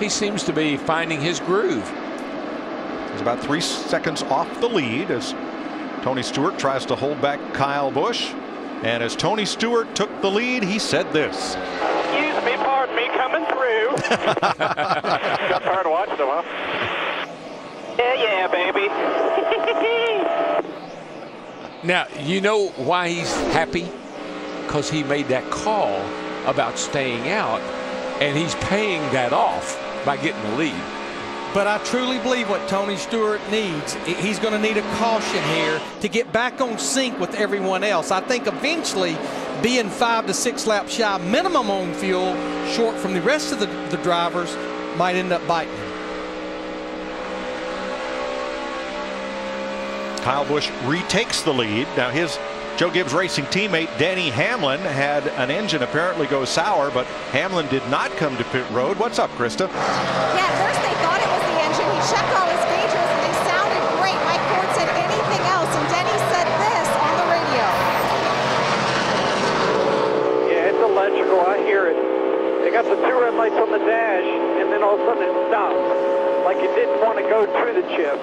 he seems to be finding his groove. He's about 3 seconds off the lead as Tony Stewart tries to hold back Kyle Busch. And as Tony Stewart took the lead, he said this. Excuse me, pardon me, coming through. Got hard to watch them, huh? Yeah, baby. Now, you know why he's happy? Because he made that call about staying out, and he's paying that off by getting the lead. But I truly believe what Tony Stewart needs, he's going to need a caution here to get back on sync with everyone else. I think eventually being 5 to 6 laps shy minimum on fuel, short from the rest of the drivers, might end up biting him. Kyle Busch retakes the lead. Now his Joe Gibbs Racing teammate Denny Hamlin had an engine apparently go sour, but Hamlin did not come to pit road. What's up, Krista? Yeah, at first they thought it was the engine. He checked all his gauges and they sounded great. Mike Ford said anything else, and Denny said this on the radio. Yeah, it's electrical. I hear it. They got the 2 red lights on the dash, and then all of a sudden it stopped. Like it didn't want to go through the chip.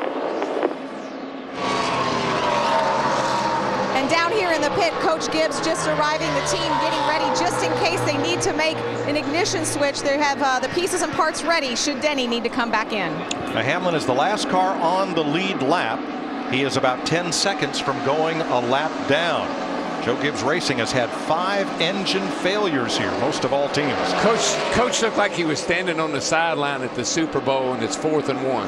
And down here in the pit, Coach Gibbs just arriving, the team getting ready just in case they need to make an ignition switch. They have the pieces and parts ready should Denny need to come back in. Now Hamlin is the last car on the lead lap. He is about 10 seconds from going a lap down. Joe Gibbs Racing has had 5 engine failures here, most of all teams. Coach looked like he was standing on the sideline at the Super Bowl, and it's 4th and 1.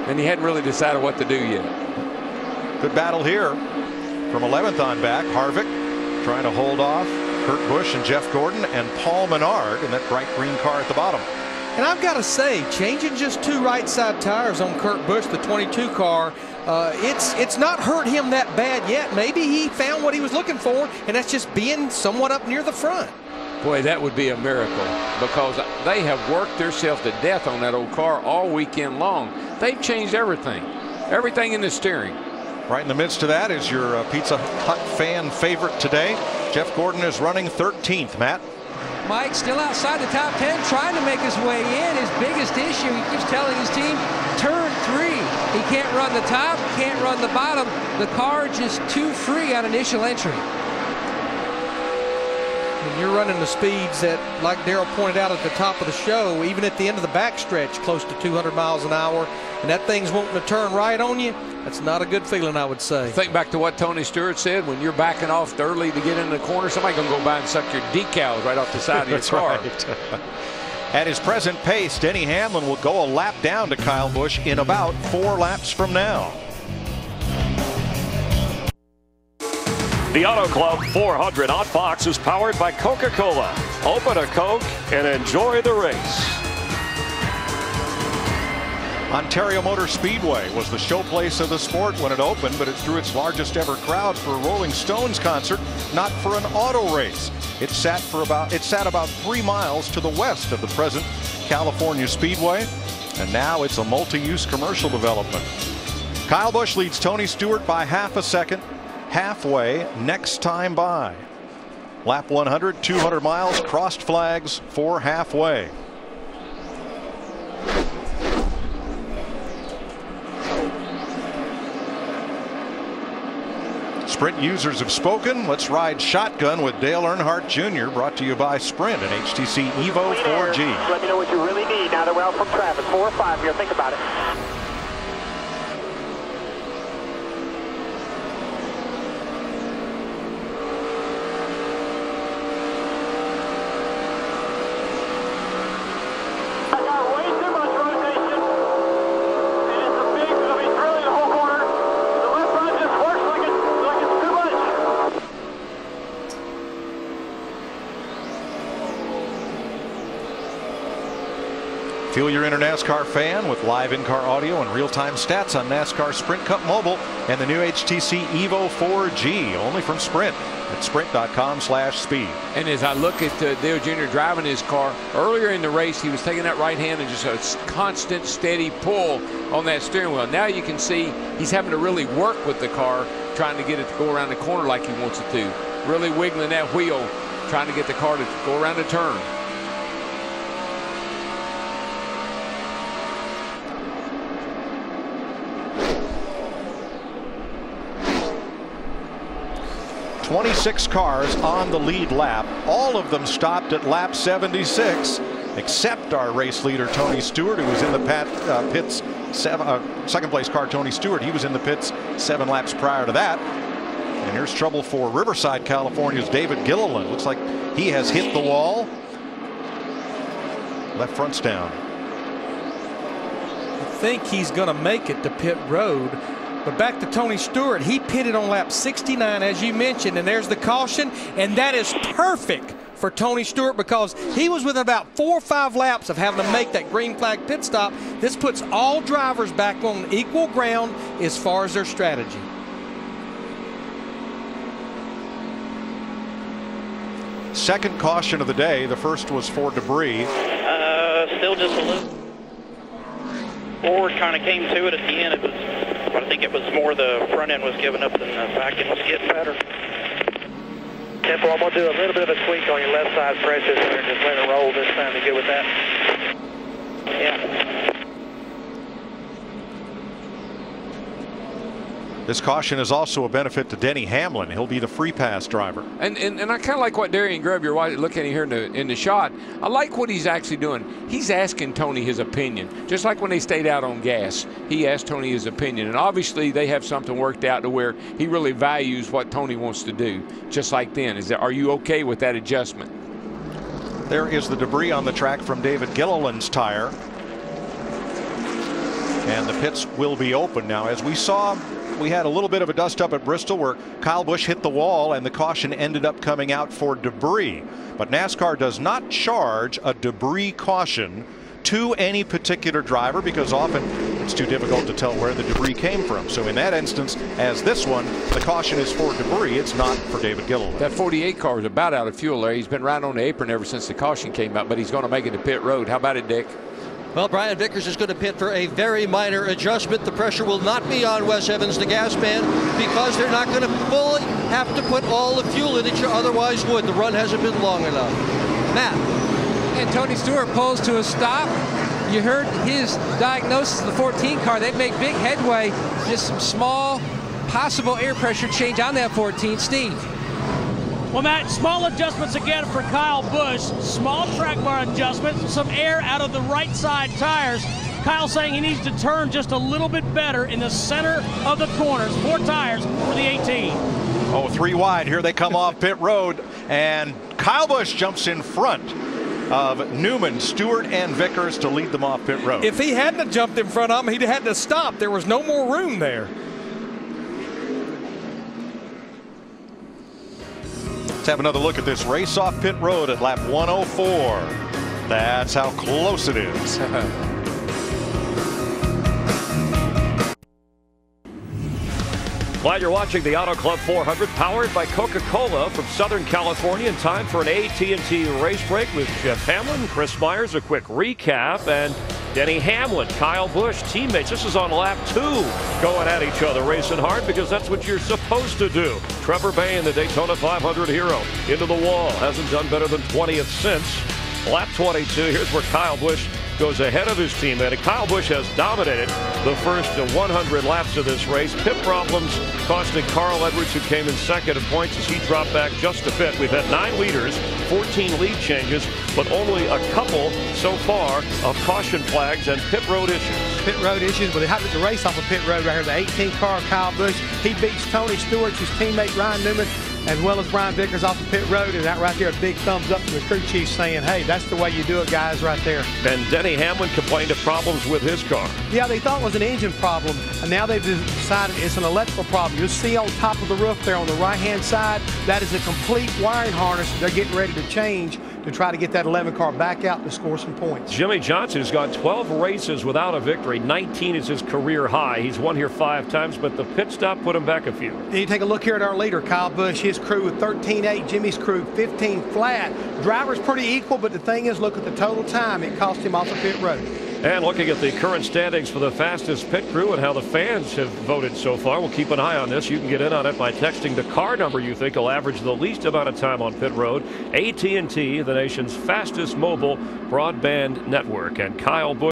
And he hadn't really decided what to do yet. Good battle here from 11th on back. Harvick trying to hold off Kurt Busch and Jeff Gordon and Paul Menard in that bright green car at the bottom. And I've got to say, changing just 2 right side tires on Kurt Busch, the 22 car, it's not hurt him that bad yet. Maybe he found what he was looking for, and that's just being somewhat up near the front. Boy, that would be a miracle, because they have worked themselves to death on that old car all weekend long. They've changed everything in the steering. Right in the midst of that is your Pizza Hut fan favorite today. Jeff Gordon is running 13th. Matt? Mike still outside the top 10, trying to make his way in. His biggest issue, he keeps telling his team, turn 3. He can't run the top, can't run the bottom. The car just too free on initial entry. And you're running the speeds that, like Darrell pointed out at the top of the show, even at the end of the backstretch, close to 200 miles an hour, and that thing's wanting to turn right on you. That's not a good feeling, I would say. Think back to what Tony Stewart said, when you're backing off early to get in the corner, somebody's going to go by and suck your decals right off the side of your car. Right. At his present pace, Denny Hamlin will go a lap down to Kyle Busch in about 4 laps from now. The Auto Club 400 on Fox is powered by Coca-Cola. Open a Coke and enjoy the race. Ontario Motor Speedway was the showplace of the sport when it opened, but it drew its largest ever crowd for a Rolling Stones concert, not for an auto race. It sat about 3 miles to the west of the present California Speedway, and now it's a multi-use commercial development. Kyle Busch leads Tony Stewart by half a second, halfway next time by. Lap 100, 200 miles, crossed flags for halfway. Sprint users have spoken. Let's ride shotgun with Dale Earnhardt Jr. Brought to you by Sprint and HTC Evo 4G. Let me know what you really need now that we're out from traffic. 4 or 5 here. Think about it. Feel your inner NASCAR fan with live in-car audio and real-time stats on NASCAR SprintCup Mobile and the new HTC Evo 4G, only from Sprint at sprint.com/speed. And as I look at Dale Jr. driving his car, earlier in the race he was taking that right hand and just a constant steady pull on that steering wheel. Now you can see he's having to really work with the car, trying to get it to go around the corner like he wants it to. Really wiggling that wheel, trying to get the car to go around the turn. 26 cars on the lead lap. All of them stopped at lap 76, except our race leader, Tony Stewart, who was in the pits. Second place car, Tony Stewart, he was in the pits 7 laps prior to that. And here's trouble for Riverside, California's David Gilliland. Looks like he has hit the wall. Left front's down. I think he's going to make it to pit road. But back to Tony Stewart, he pitted on lap 69, as you mentioned, and there's the caution, and that is perfect for Tony Stewart because he was within about 4 or 5 laps of having to make that green flag pit stop. This puts all drivers back on equal ground as far as their strategy. Second caution of the day. The first was for debris. Still just a little. Ford kind of came to it at the end. It was, but I think it was more the front end was giving up than the back end was getting better. Tempo, I'm going to do a little bit of a tweak on your left side pressure there and just let it roll this time. You good with that? Yeah. This caution is also a benefit to Denny Hamlin. He'll be the free pass driver. And I kind of like what Darian Grubb, you're looking at here in the shot. I like what he's actually doing. He's asking Tony his opinion. Just like when they stayed out on gas, he asked Tony his opinion. And obviously they have something worked out to where he really values what Tony wants to do. Just like then. Are you okay with that adjustment? There is the debris on the track from David Gilliland's tire. And the pits will be open now. As we saw, we had a little bit of a dust up at Bristol where Kyle Busch hit the wall and the caution ended up coming out for debris. But NASCAR does not charge a debris caution to any particular driver because often it's too difficult to tell where the debris came from. So in that instance, as this one, the caution is for debris. It's not for David Gilliland. That 48 car is about out of fuel there. He's been right on the apron ever since the caution came out, but he's going to make it to pit road. How about it, Dick? Well, Brian Vickers is going to pit for a very minor adjustment. The pressure will not be on Wes Evans, the gas man, because they're not going to fully have to put all the fuel in that you otherwise would. The run hasn't been long enough. Matt. And Tony Stewart pulls to a stop. You heard his diagnosis of the 14 car. They make big headway. Just some small possible air pressure change on that 14. Steve. Well, Matt, small adjustments again for Kyle Busch. Small track bar adjustment, some air out of the right side tires. Kyle saying he needs to turn just a little bit better in the center of the corners. 4 tires for the 18. Oh, 3 wide. Here they come off pit road. And Kyle Busch jumps in front of Newman, Stewart, and Vickers to lead them off pit road. If he hadn't jumped in front of him, he'd had to stop. There was no more room there. Let's have another look at this race off pit road at lap 104. That's how close it is. While you're watching the Auto Club 400 powered by Coca-Cola from Southern California, in time for an AT&T race break with Jeff Hamlin, Chris Myers, a quick recap, and Denny Hamlin, Kyle Busch, teammates. This is on lap 2, going at each other, racing hard because that's what you're supposed to do. Trevor Bayne, the Daytona 500 hero, into the wall. Hasn't done better than 20th since. Lap 22, here's where Kyle Busch goes ahead of his teammate. Kyle Busch has dominated the first 100 laps of this race. Pit problems costing Carl Edwards, who came in second in points, as he dropped back just a bit. We've had 9 leaders, 14 lead changes, but only a couple so far of caution flags and pit road issues. Pit road issues, but they happened to race off a pit road right here. The 18 car, Kyle Busch, he beats Tony Stewart, his teammate Ryan Newman, as well as Brian Vickers off the pit road. And that right there, a big thumbs up to the crew chief saying, hey, that's the way you do it, guys, right there. And Denny Hamlin complained of problems with his car. Yeah, they thought it was an engine problem, and now they've decided it's an electrical problem. You'll see on top of the roof there on the right-hand side, that is a complete wiring harness they're getting ready to change to try to get that 11 car back out to score some points. Jimmy Johnson has gone 12 races without a victory. 19 is his career high. He's won here 5 times, but the pit stop put him back a few. And you take a look here at our leader, Kyle Busch, his crew with 13.8, Jimmy's crew 15 flat. Driver's pretty equal, but the thing is, look at the total time it cost him off the pit road. And looking at the current standings for the fastest pit crew and how the fans have voted so far, we'll keep an eye on this. You can get in on it by texting the car number you think will average the least amount of time on pit road. AT&T, the nation's fastest mobile broadband network. And Kyle Busch